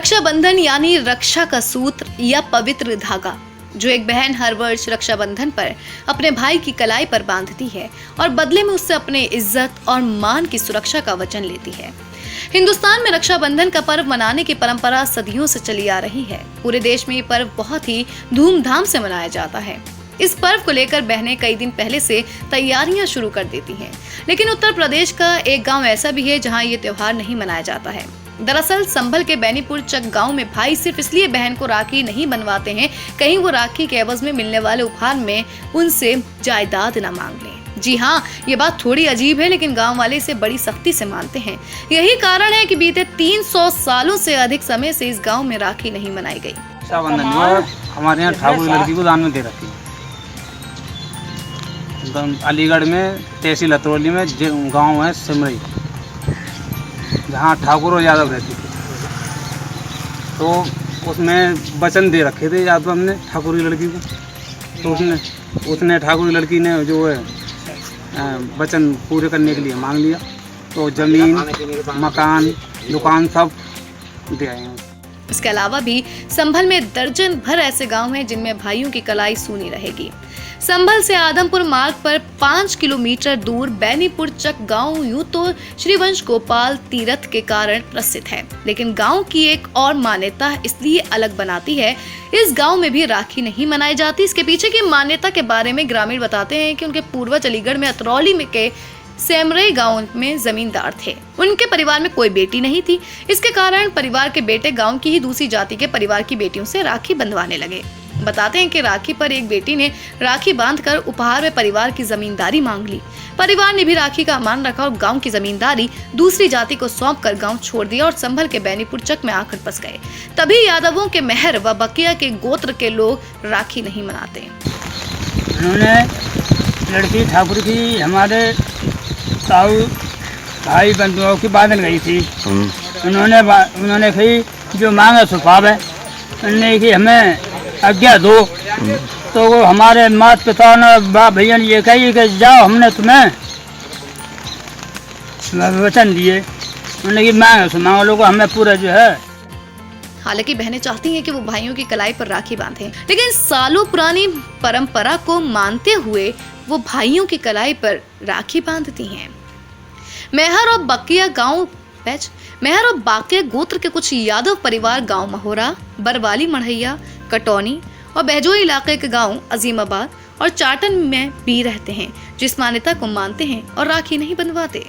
रक्षाबंधन यानी रक्षा का सूत्र या पवित्र धागा जो एक बहन हर वर्ष रक्षाबंधन पर अपने भाई की कलाई पर बांधती है और बदले में उससे अपने इज्जत और मान की सुरक्षा का वचन लेती है। हिंदुस्तान में रक्षाबंधन का पर्व मनाने की परंपरा सदियों से चली आ रही है। पूरे देश में ये पर्व बहुत ही धूमधाम से मनाया जाता है। इस पर्व को लेकर बहनें कई दिन पहले से तैयारियां शुरू कर देती हैं। लेकिन उत्तर प्रदेश का एक गांव ऐसा भी है जहां ये त्योहार नहीं मनाया जाता है। दरअसल संभल के बेनीपुर चक गांव में भाई सिर्फ इसलिए बहन को राखी नहीं बनवाते हैं कहीं वो राखी के एवज में मिलने वाले उपहार में उनसे जायदाद न मांग लें। जी हाँ, ये बात थोड़ी अजीब है, लेकिन गांव वाले इसे बड़ी सख्ती से मानते हैं। यही कारण है कि बीते 300 सालों से अधिक समय से इस गांव में राखी नहीं मनाई गई। हमारे यहाँ ठाकुर लड़की को दान में दे रखी है। अलीगढ़ में तहसील अतरौली में गांव है सिमरई, जहाँ ठाकुर और यादव रहती थी, तो उसमें वचन दे रखे थे यादव हमने ठाकुर की लड़की को। तो उसने ठाकुर की लड़की ने जो है वचन पूरे करने के लिए मांग लिया, तो जमीन, मकान, दुकान सब दे आए हैं। इसके अलावा भी संभल में दर्जन भर ऐसे गांव हैं जिनमें भाइयों की कलाई सूनी रहेगी। संभल से आदमपुर मार्ग पर 5 किलोमीटर दूर बेनीपुर चक गांव यूं तो श्री वंश गोपाल तीर्थ के कारण प्रसिद्ध है, लेकिन गांव की एक और मान्यता इसलिए अलग बनाती है। इस गांव में भी राखी नहीं मनाई जाती। इसके पीछे की मान्यता के बारे में ग्रामीण बताते हैं कि उनके पूर्वज अलीगढ़ में अतरौली में के सेमरई गांव में जमींदार थे। उनके परिवार में कोई बेटी नहीं थी। इसके कारण परिवार के बेटे गांव की ही दूसरी जाति के परिवार की बेटियों से राखी बंधवाने लगे। बताते हैं कि राखी पर एक बेटी ने राखी बांधकर उपहार में परिवार की जमींदारी मांग ली। परिवार ने भी राखी का मान रखा और गांव की जमींदारी दूसरी जाति को सौंपकर गांव छोड़ दिया और संभल के बेनीपुर चक में आकर बस गए। तभी यादवों के मेहर व बकिया के गोत्र के लोग राखी नहीं मनाते। उन्होंने लड़की ठाकुर की हमारे ताऊ भाई बंधुओं की बांधन गई थी। उन्होंने कही जो मांगा सो पावे। उन्होंने कि हमें आज्ञा दो, तो वो हमारे माता पिता ने बाप भैया ने ये कही कि जाओ, हमने तुम्हें वचन दिए। उन्होंने कि मांगो सो मांगो, लोगों हमें पूरा जो है। हालांकि बहनें चाहती हैं कि वो भाइयों की कलाई पर राखी बांधें, लेकिन सालों पुरानी परंपरा को मानते हुए वो भाइयों की कलाई पर राखी बांधती हैं। मेहर और बाकिया गोत्र के कुछ यादव परिवार गांव महोरा, बरवाली, मढ़ैया, कटौनी और बहजोई इलाके के गांव अजीमाबाद और चाटन में भी रहते हैं, जिस मान्यता को मानते हैं और राखी नहीं बंधवाते।